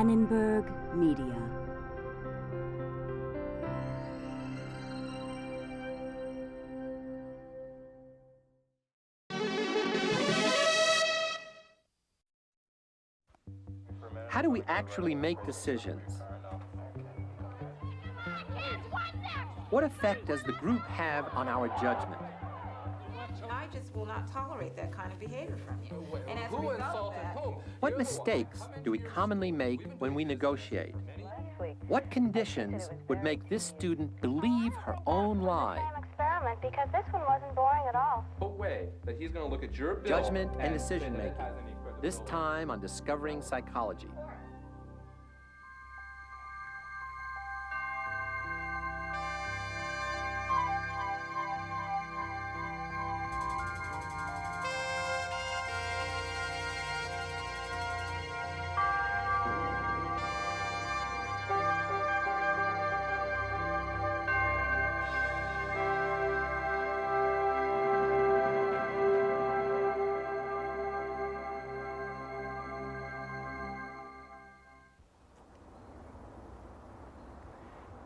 Annenberg Media. How do we actually make decisions? What effect does the group have on our judgment? I just will not tolerate that kind of behavior from you. And as a result of that, What mistakes do we commonly make when we negotiate? What conditions would make this student believe her own lie? Experiment, because this one wasn't boring at all. No way that he's going to look at your bill Judgment and say decision that it making. has any credibility. This time on Discovering Psychology.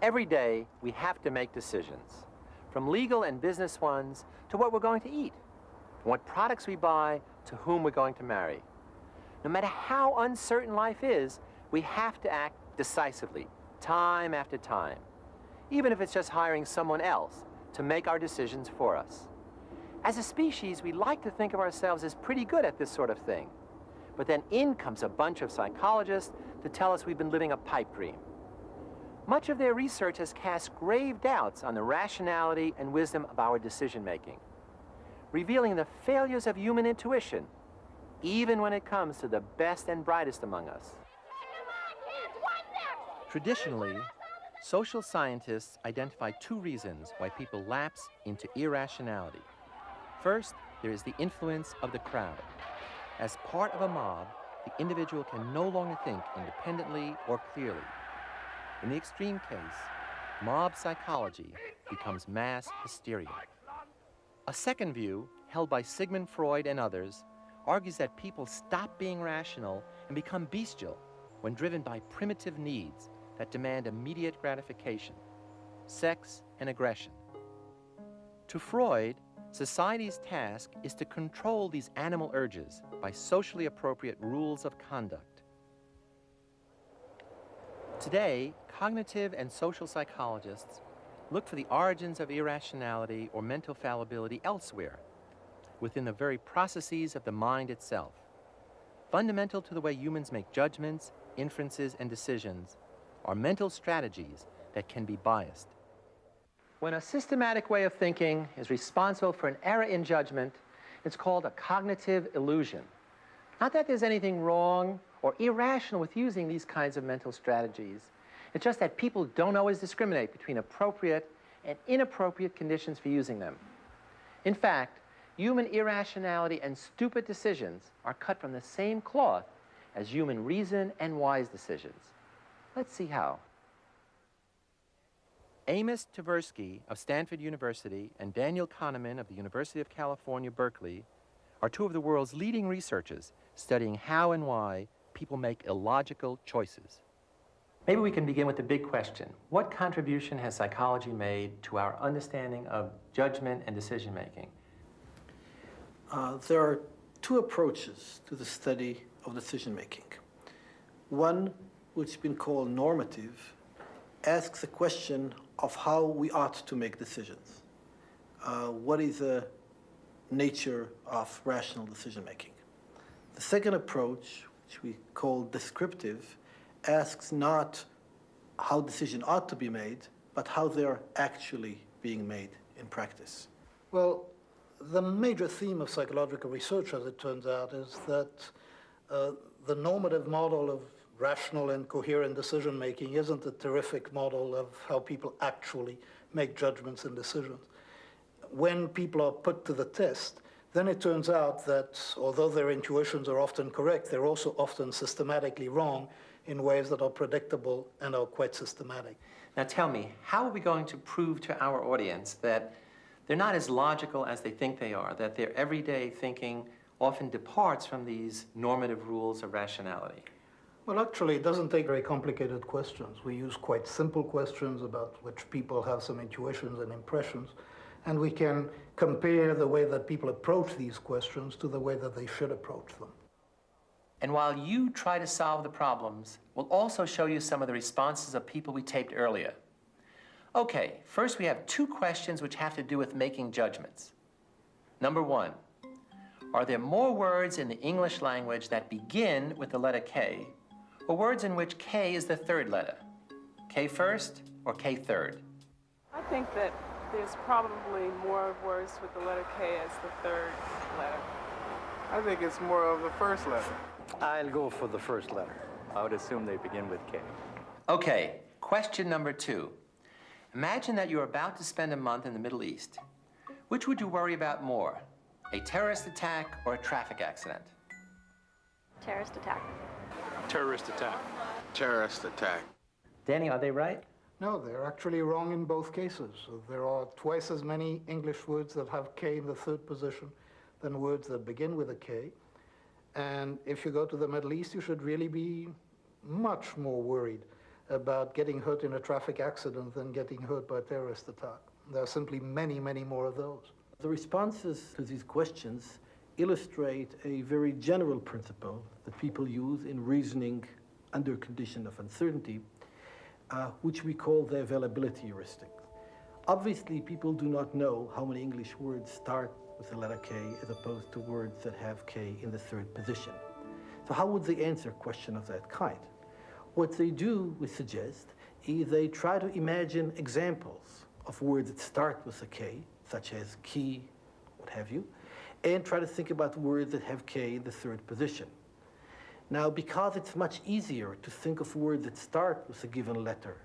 Every day, we have to make decisions, from legal and business ones to what we're going to eat, from what products we buy to whom we're going to marry. No matter how uncertain life is, we have to act decisively, time after time, even if it's just hiring someone else to make our decisions for us. As a species, we like to think of ourselves as pretty good at this sort of thing, but then in comes a bunch of psychologists to tell us we've been living a pipe dream. Much of their research has cast grave doubts on the rationality and wisdom of our decision-making, revealing the failures of human intuition, even when it comes to the best and brightest among us. Traditionally, social scientists identify two reasons why people lapse into irrationality. First, there is the influence of the crowd. As part of a mob, the individual can no longer think independently or clearly. In the extreme case, mob psychology becomes mass hysteria. A second view, held by Sigmund Freud and others, argues that people stop being rational and become bestial when driven by primitive needs that demand immediate gratification, sex and aggression. To Freud, society's task is to control these animal urges by socially appropriate rules of conduct. Today, cognitive and social psychologists look for the origins of irrationality or mental fallibility elsewhere, within the very processes of the mind itself. Fundamental to the way humans make judgments, inferences, and decisions are mental strategies that can be biased. When a systematic way of thinking is responsible for an error in judgment, it's called a cognitive illusion. Not that there's anything wrong or irrational with using these kinds of mental strategies. It's just that people don't always discriminate between appropriate and inappropriate conditions for using them. In fact, human irrationality and stupid decisions are cut from the same cloth as human reason and wise decisions. Let's see how. Amos Tversky of Stanford University and Daniel Kahneman of the University of California, Berkeley are two of the world's leading researchers studying how and why people make illogical choices. Maybe we can begin with the big question. What contribution has psychology made to our understanding of judgment and decision-making? There are two approaches to the study of decision-making. One, which has been called normative, asks the question of how we ought to make decisions. What is the nature of rational decision-making? The second approach, which we call descriptive, asks not how decisions ought to be made, but how they're actually being made in practice. Well, the major theme of psychological research, as it turns out, is that the normative model of rational and coherent decision-making isn't a terrific model of how people actually make judgments and decisions. When people are put to the test, then it turns out that although their intuitions are often correct, they're also often systematically wrong in ways that are predictable and are quite systematic. Now tell me, how are we going to prove to our audience that they're not as logical as they think they are, that their everyday thinking often departs from these normative rules of rationality? Well, actually, it doesn't take very complicated questions. We use quite simple questions about which people have some intuitions and impressions, and we can compare the way that people approach these questions to the way that they should approach them. And while you try to solve the problems, we'll also show you some of the responses of people we taped earlier. Okay, first we have two questions which have to do with making judgments. Number one, are there more words in the English language that begin with the letter K, or words in which K is the third letter? K first or K third? I think that there's probably more words with the letter K as the third letter. I think it's more of the first letter. I'll go for the first letter. I would assume they begin with K. Okay, question number two. Imagine that you're about to spend a month in the Middle East. Which would you worry about more, a terrorist attack or a traffic accident? Terrorist attack. Terrorist attack. Terrorist attack. Danny, are they right? No, they're actually wrong in both cases. So there are twice as many English words that have K in the third position than words that begin with a K. And if you go to the Middle East, you should really be much more worried about getting hurt in a traffic accident than getting hurt by a terrorist attack. There are simply many, many more of those. The responses to these questions illustrate a very general principle that people use in reasoning under condition of uncertainty, which we call the availability heuristic. Obviously, people do not know how many English words start with the letter K as opposed to words that have K in the third position. So how would they answer a question of that kind? What they do, we suggest, is they try to imagine examples of words that start with a K, such as key, what have you, and try to think about words that have K in the third position. Now, because it's much easier to think of words that start with a given letter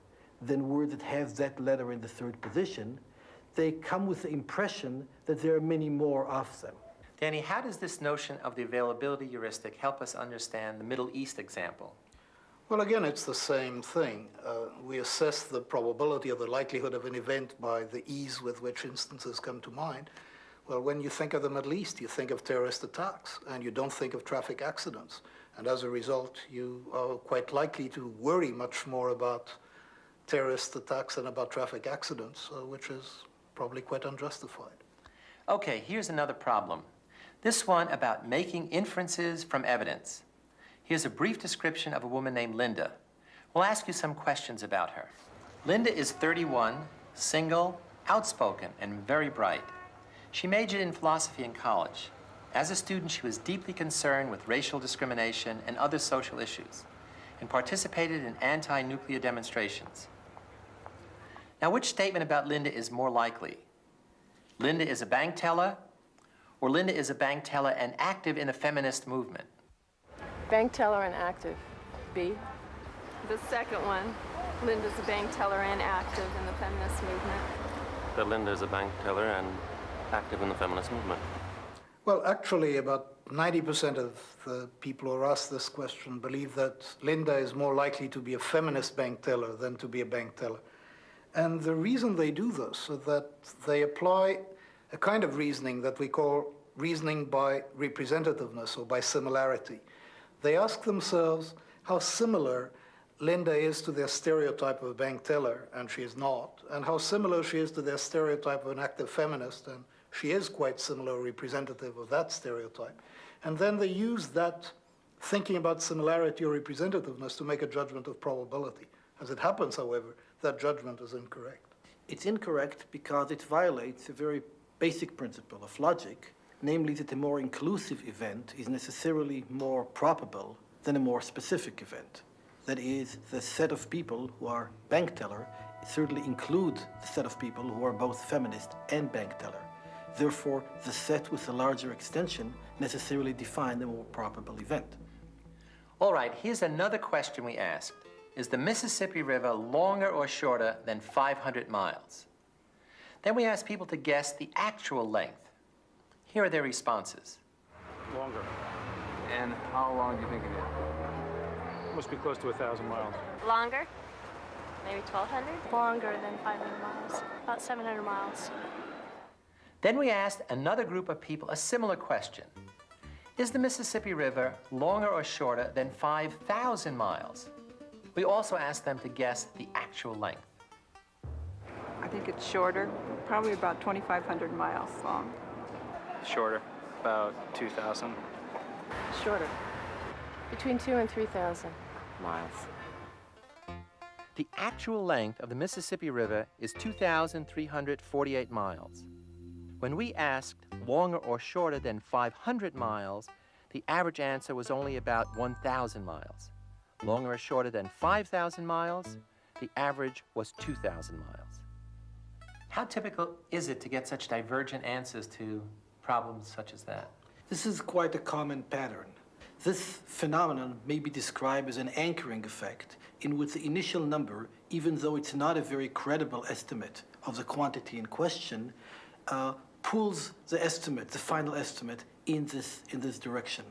than words that have that letter in the third position, they come with the impression that there are many more of them. Danny, how does this notion of the availability heuristic help us understand the Middle East example? Well, again, it's the same thing. We assess the probability or the likelihood of an event by the ease with which instances come to mind. Well, when you think of the Middle East, you think of terrorist attacks, and you don't think of traffic accidents. And as a result, you are quite likely to worry much more about terrorist attacks than about traffic accidents, which is probably quite unjustified. Okay, here's another problem. This one about making inferences from evidence. Here's a brief description of a woman named Linda. We'll ask you some questions about her. Linda is 31, single, outspoken, and very bright. She majored in philosophy in college. As a student, she was deeply concerned with racial discrimination and other social issues, and participated in anti-nuclear demonstrations. Now, which statement about Linda is more likely? Linda is a bank teller, or Linda is a bank teller and active in the feminist movement? Bank teller and active. B. The second one. Linda's a bank teller and active in the feminist movement. That Linda is a bank teller and active in the feminist movement. Well, actually, about 90% of the people who are asked this question believe that Linda is more likely to be a feminist bank teller than to be a bank teller. And the reason they do this is that they apply a kind of reasoning that we call reasoning by representativeness or by similarity. They ask themselves how similar Linda is to their stereotype of a bank teller, and she is not, and how similar she is to their stereotype of an active feminist, and she is quite similar, representative of that stereotype. And then they use that thinking about similarity or representativeness to make a judgment of probability. As it happens, however, that judgment is incorrect. It's incorrect because it violates a very basic principle of logic, namely that a more inclusive event is necessarily more probable than a more specific event. That is, the set of people who are bank teller certainly include the set of people who are both feminist and bank teller. Therefore, the set with a larger extension necessarily define the more probable event. All right, here's another question we asked. Is the Mississippi River longer or shorter than 500 miles? Then we asked people to guess the actual length. Here are their responses. Longer. And how long do you think it is? Must be close to 1,000 miles. Longer? Maybe 1,200? Longer than 500 miles. About 700 miles. Then we asked another group of people a similar question. Is the Mississippi River longer or shorter than 5,000 miles? We also asked them to guess the actual length. I think it's shorter, probably about 2,500 miles long. Shorter, about 2,000. Shorter. Between 2,000 and 3,000 miles. The actual length of the Mississippi River is 2,348 miles. When we asked longer or shorter than 500 miles, the average answer was only about 1,000 miles. Longer or shorter than 5,000 miles, the average was 2,000 miles. How typical is it to get such divergent answers to problems such as that? This is quite a common pattern. This phenomenon may be described as an anchoring effect in which the initial number, even though it's not a very credible estimate of the quantity in question, pulls the estimate, the final estimate, in this direction.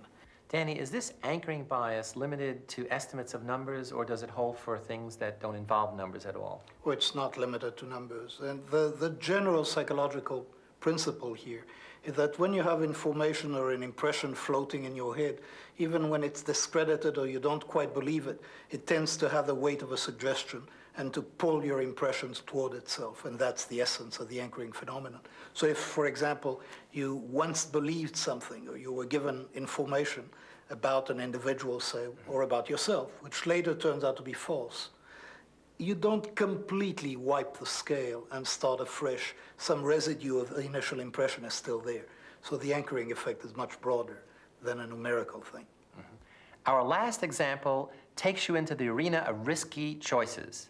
Danny, is this anchoring bias limited to estimates of numbers, or does it hold for things that don't involve numbers at all? Well, it's not limited to numbers. And the general psychological principle here is that when you have information or an impression floating in your head, even when it's discredited or you don't quite believe it, it tends to have the weight of a suggestion and to pull your impressions toward itself. And that's the essence of the anchoring phenomenon. So if, for example, you once believed something or you were given information about an individual, say, or about yourself, which later turns out to be false, you don't completely wipe the scale and start afresh. Some residue of the initial impression is still there. So the anchoring effect is much broader than a numerical thing. Mm-hmm. Our last example takes you into the arena of risky choices.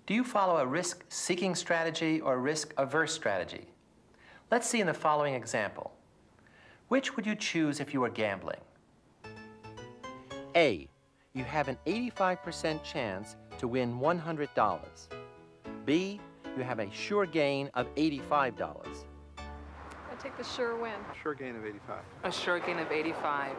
Do you follow a risk-seeking strategy or a risk-averse strategy? Let's see in the following example. Which would you choose if you were gambling? A, you have an 85% chance to win $100. B, you have a sure gain of $85. I take the sure win. Sure gain of 85. A sure gain of 85.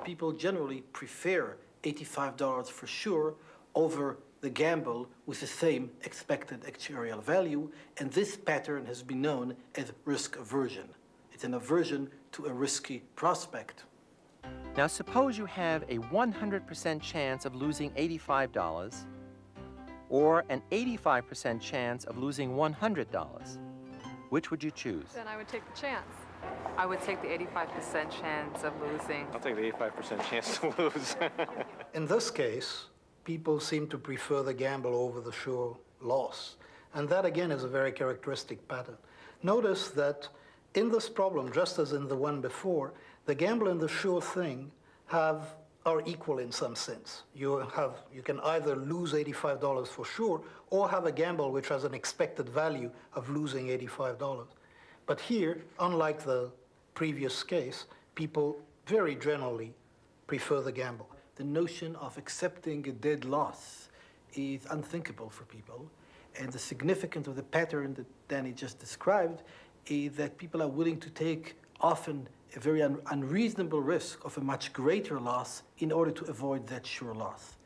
People generally prefer $85 for sure over the gamble with the same expected actuarial value, and this pattern has been known as risk aversion. It's an aversion to a risky prospect. Now suppose you have a 100% chance of losing $85 or an 85% chance of losing $100. Which would you choose? Then I would take the chance. I would take the 85% chance of losing. I'll take the 85% chance to lose. In this case, people seem to prefer the gamble over the sure loss. And that, again, is a very characteristic pattern. Notice that in this problem, just as in the one before, the gamble and the sure thing are equal in some sense. You can either lose $85 for sure or have a gamble which has an expected value of losing $85. But here, unlike the previous case, people very generally prefer the gamble. The notion of accepting a dead loss is unthinkable for people, and the significance of the pattern that Danny just described is that people are willing to take often a very unreasonable risk of a much greater loss in order to avoid that sure loss.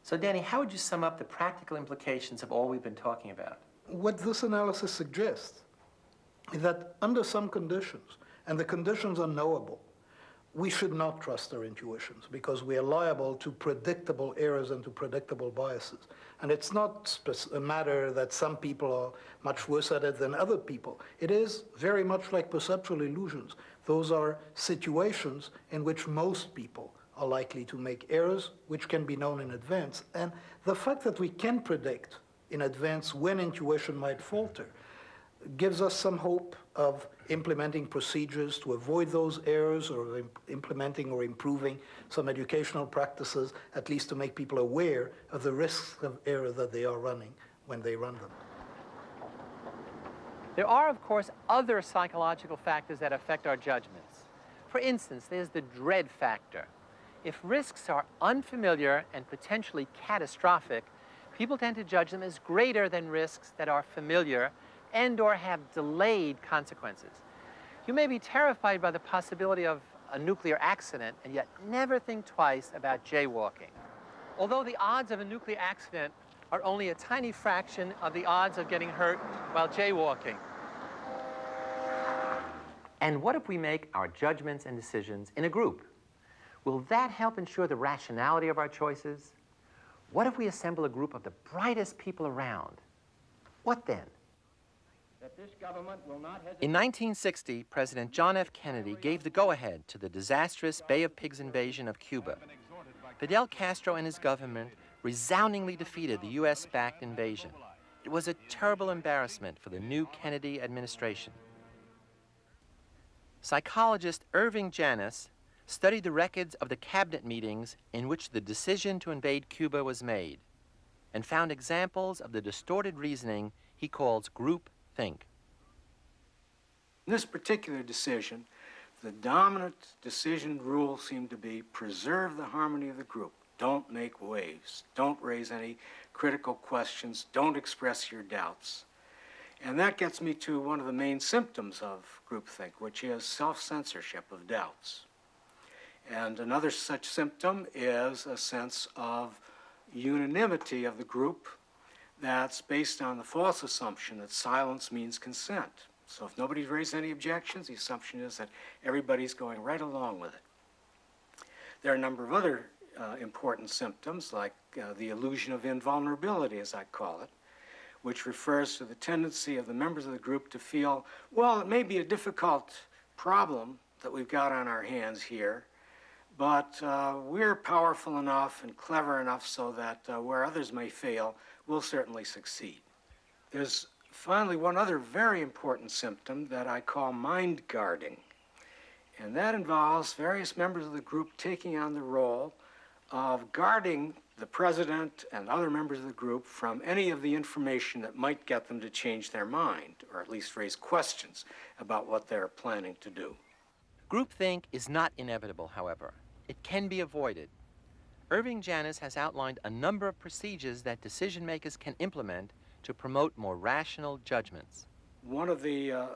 So Danny, how would you sum up the practical implications of all we've been talking about? What this analysis suggests is that under some conditions, and the conditions are knowable, we should not trust our intuitions because we are liable to predictable errors and to predictable biases. And it's not a matter that some people are much worse at it than other people. It is very much like perceptual illusions. Those are situations in which most people are likely to make errors which can be known in advance. And the fact that we can predict in advance when intuition might falter gives us some hope of implementing procedures to avoid those errors, or implementing or improving some educational practices, at least to make people aware of the risks of error that they are running when they run them. There are, of course, other psychological factors that affect our judgments. For instance, there's the dread factor. If risks are unfamiliar and potentially catastrophic, people tend to judge them as greater than risks that are familiar and or have delayed consequences. You may be terrified by the possibility of a nuclear accident and yet never think twice about jaywalking. Although the odds of a nuclear accident are only a tiny fraction of the odds of getting hurt while jaywalking. And what if we make our judgments and decisions in a group? Will that help ensure the rationality of our choices? What if we assemble a group of the brightest people around? What then? In 1960, President John F. Kennedy gave the go-ahead to the disastrous Bay of Pigs invasion of Cuba. Fidel Castro and his government resoundingly defeated the U.S.-backed invasion. It was a terrible embarrassment for the new Kennedy administration. Psychologist Irving Janis studied the records of the cabinet meetings in which the decision to invade Cuba was made and found examples of the distorted reasoning he calls group think. In this particular decision, the dominant decision rule seemed to be preserve the harmony of the group. Don't make waves. Don't raise any critical questions. Don't express your doubts. And that gets me to one of the main symptoms of groupthink, which is self-censorship of doubts. And another such symptom is a sense of unanimity of the group that's based on the false assumption that silence means consent. So if nobody's raised any objections, the assumption is that everybody's going right along with it. There are a number of other important symptoms, like the illusion of invulnerability, as I call it, which refers to the tendency of the members of the group to feel, well, it may be a difficult problem that we've got on our hands here, but we're powerful enough and clever enough so that where others may fail, we'll certainly succeed. There's finally one other very important symptom that I call mind guarding, and that involves various members of the group taking on the role of guarding the president and other members of the group from any of the information that might get them to change their mind, or at least raise questions about what they're planning to do. Groupthink is not inevitable, however. It can be avoided. Irving Janis has outlined a number of procedures that decision makers can implement to promote more rational judgments. One of the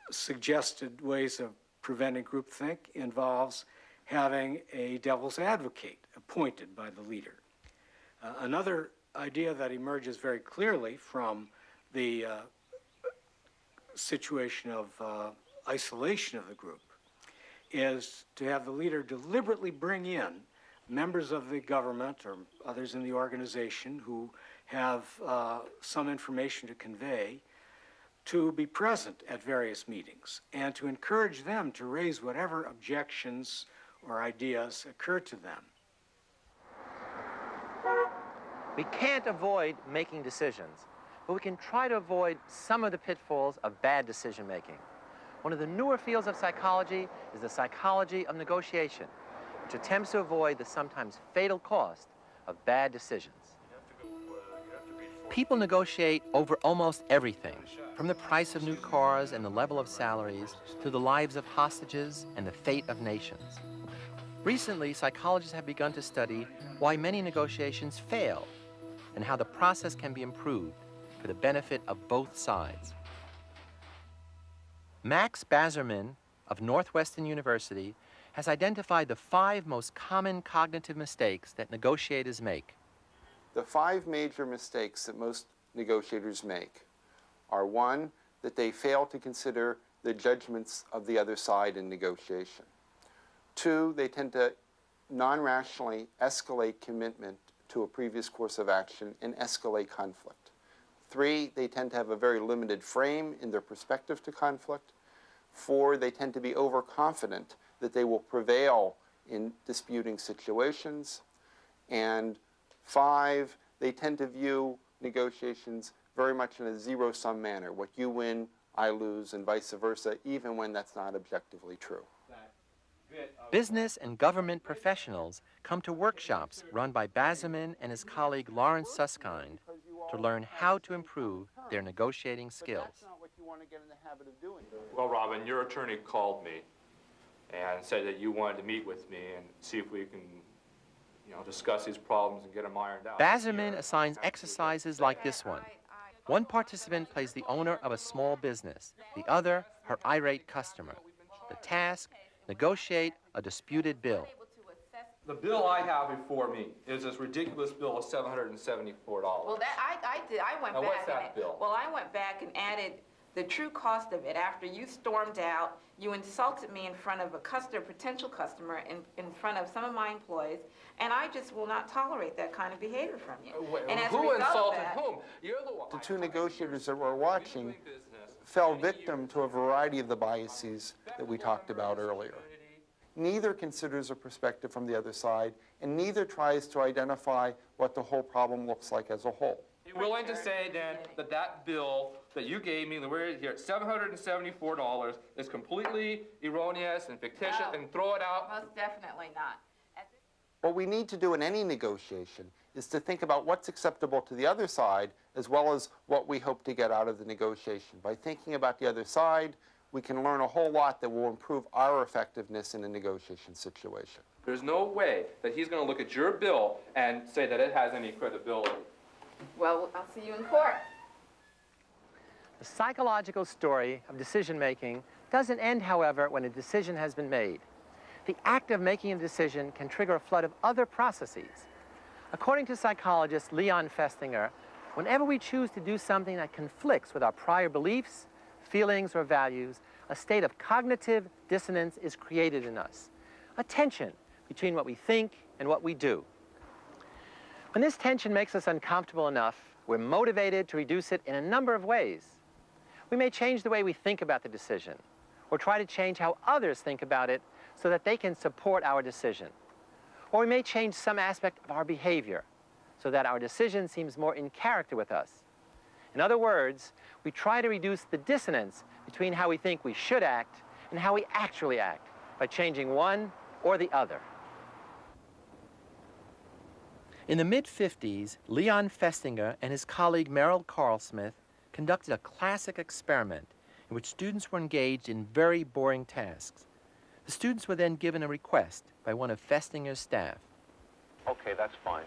suggested ways of preventing groupthink involves having a devil's advocate appointed by the leader. Another idea that emerges very clearly from the situation of isolation of the group is to have the leader deliberately bring in members of the government or others in the organization who have some information to convey to be present at various meetings and to encourage them to raise whatever objections or ideas occur to them. We can't avoid making decisions, but we can try to avoid some of the pitfalls of bad decision making. One of the newer fields of psychology is the psychology of negotiation, which attempts to avoid the sometimes fatal cost of bad decisions. People negotiate over almost everything, from the price of new cars and the level of salaries to the lives of hostages and the fate of nations. Recently, psychologists have begun to study why many negotiations fail and how the process can be improved for the benefit of both sides. Max Bazerman of Northwestern University has identified the 5 most common cognitive mistakes that negotiators make. The 5 major mistakes that most negotiators make are: 1, that they fail to consider the judgments of the other side in negotiation. 2, they tend to non-rationally escalate commitment to a previous course of action and escalate conflict. 3, they tend to have a very limited frame in their perspective to conflict. 4, they tend to be overconfident that they will prevail in disputing situations. And 5, they tend to view negotiations very much in a zero-sum manner. What you win, I lose, and vice versa, even when that's not objectively true. Business and government professionals come to workshops run by Bazerman and his colleague Lawrence Susskind to learn how to improve their negotiating skills. Well, Robin, your attorney called me and said that you wanted to meet with me and see if we can, discuss these problems and get them ironed out. Bazerman assigns exercises like this one. One participant plays the owner of a small business, the other her irate customer. The task: negotiate a disputed bill. The bill I have before me is this ridiculous bill of $774. Well, I went now, back. what's that bill? Well, I went back and added the true cost of it after you stormed out, you insulted me in front of a potential customer, in front of some of my employees, and I just will not tolerate that kind of behavior from you. And as a Who result of insulted that, whom? You're the one. The two negotiators that were watching fell victim to a variety of the biases that we talked about earlier. Neither considers a perspective from the other side, and neither tries to identify what the whole problem looks like as a whole. You're willing to say, then, that that bill that you gave me, the way here, $774, is completely erroneous and fictitious, and throw it out? most definitely not. What we need to do in any negotiation is to think about what's acceptable to the other side, as well as what we hope to get out of the negotiation. By thinking about the other side, we can learn a whole lot that will improve our effectiveness in a negotiation situation. There's no way that he's going to look at your bill and say that it has any credibility. Well, I'll see you in court. The psychological story of decision-making doesn't end, however, when a decision has been made. The act of making a decision can trigger a flood of other processes. According to psychologist Leon Festinger, whenever we choose to do something that conflicts with our prior beliefs, feelings, or values, a state of cognitive dissonance is created in us, a tension between what we think and what we do. When this tension makes us uncomfortable enough, we're motivated to reduce it in a number of ways. We may change the way we think about the decision, or try to change how others think about it so that they can support our decision. Or we may change some aspect of our behavior so that our decision seems more in character with us. In other words, we try to reduce the dissonance between how we think we should act and how we actually act by changing one or the other. In the mid-50s, Leon Festinger and his colleague Merrill Carlsmith conducted a classic experiment in which students were engaged in very boring tasks. The students were then given a request by one of Festinger's staff. Okay, that's fine.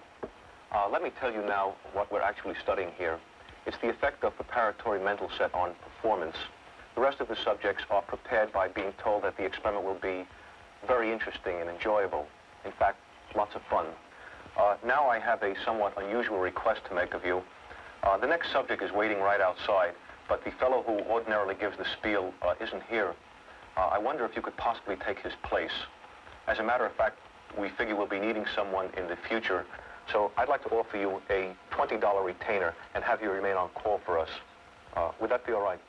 Let me tell you now what we're actually studying here. It's the effect of preparatory mental set on performance. The rest of the subjects are prepared by being told that the experiment will be very interesting and enjoyable. In fact, lots of fun. Now I have a somewhat unusual request to make of you. The next subject is waiting right outside, but the fellow who ordinarily gives the spiel isn't here. I wonder if you could possibly take his place. As a matter of fact, we figure we'll be needing someone in the future, so I'd like to offer you a $20 retainer and have you remain on call for us. Would that be all right?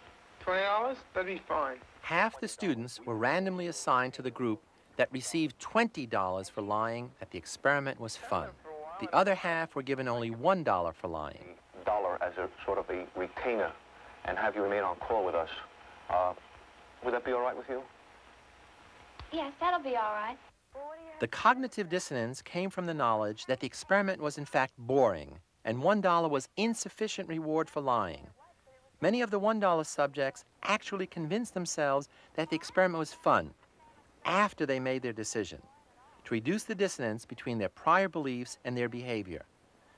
$20? That'd be fine. Half the students were randomly assigned to the group that received $20 for lying that the experiment was fun. The other half were given only $1 for lying. $1 as a sort of a retainer and have you remain on call with us. Would that be all right with you? Yes, that'll be all right. The cognitive dissonance came from the knowledge that the experiment was in fact boring and $1 was insufficient reward for lying. Many of the $1 subjects actually convinced themselves that the experiment was fun after they made their decision, to reduce the dissonance between their prior beliefs and their behavior.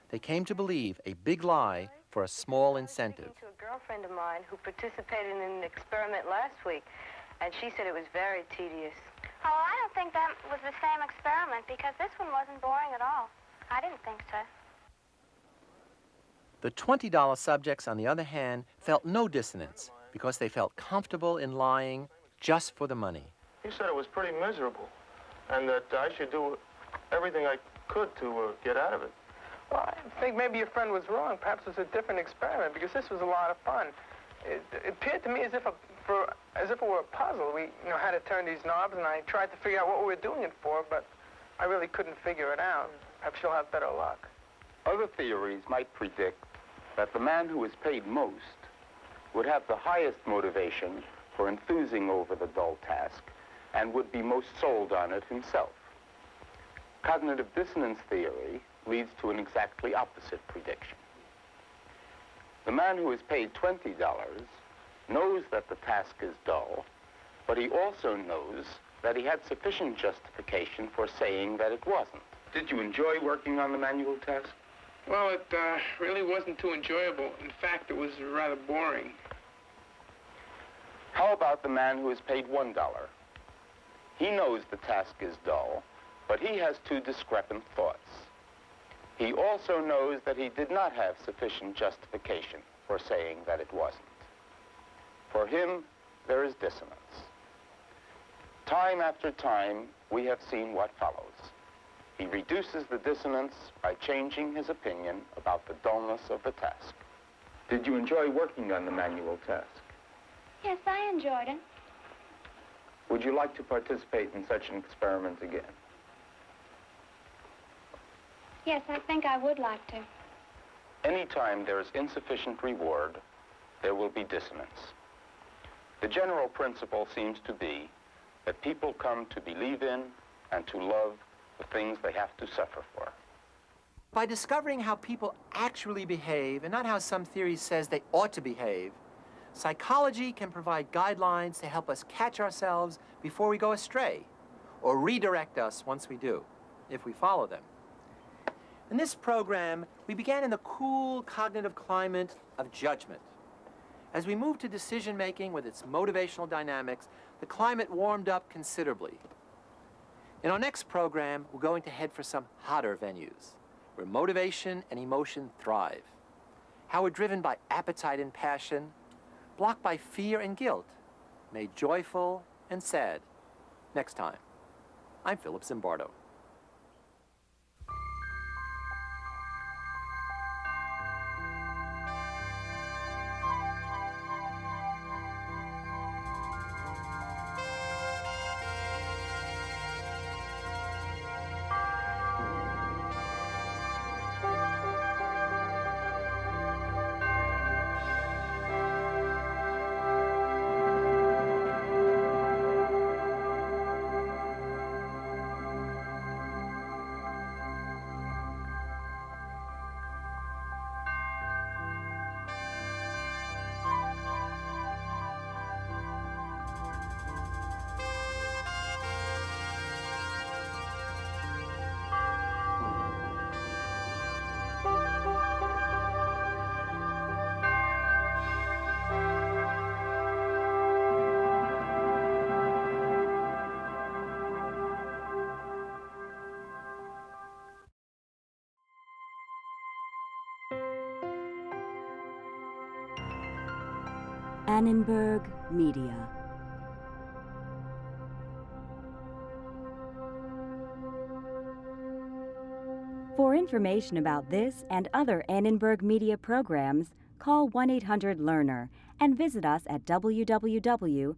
They came to believe a big lie for a small incentive. I was speaking to a girlfriend of mine who participated in an experiment last week, and she said it was very tedious. Oh, I don't think that was the same experiment because this one wasn't boring at all. I didn't think so. The $20 subjects, on the other hand, felt no dissonance because they felt comfortable in lying just for the money. He said it was pretty miserable and that I should do everything I could to get out of it. Well, I think maybe your friend was wrong. Perhaps it was a different experiment because this was a lot of fun. It appeared to me as if it were a puzzle. We had to turn these knobs, and I tried to figure out what we were doing it for, but I really couldn't figure it out. Perhaps you'll have better luck. Other theories might predict that the man who is paid most would have the highest motivation for enthusing over the dull task and would be most sold on it himself. Cognitive dissonance theory leads to an exactly opposite prediction. The man who is paid $20 knows that the task is dull, but he also knows that he had sufficient justification for saying that it wasn't. Did you enjoy working on the manual task? Well, it really wasn't too enjoyable. In fact, it was rather boring. How about the man who is paid $1? He knows the task is dull, but he has two discrepant thoughts. He also knows that he did not have sufficient justification for saying that it wasn't. For him, there is dissonance. Time after time, we have seen what follows. He reduces the dissonance by changing his opinion about the dullness of the task. Did you enjoy working on the manual task? Yes, I enjoyed it. Would you like to participate in such an experiment again? Yes, I think I would like to. Anytime there is insufficient reward, there will be dissonance. The general principle seems to be that people come to believe in and to love the things they have to suffer for. By discovering how people actually behave and not how some theory says they ought to behave, psychology can provide guidelines to help us catch ourselves before we go astray, or redirect us once we do, if we follow them. In this program, we began in the cool cognitive climate of judgment. As we moved to decision-making with its motivational dynamics, the climate warmed up considerably. In our next program, we're going to head for some hotter venues, where motivation and emotion thrive. How we're driven by appetite and passion, blocked by fear and guilt, made joyful and sad. Next time. I'm Philip Zimbardo. Annenberg Media. For information about this and other Annenberg Media programs, call 1-800-LEARNER and visit us at www.learner.org.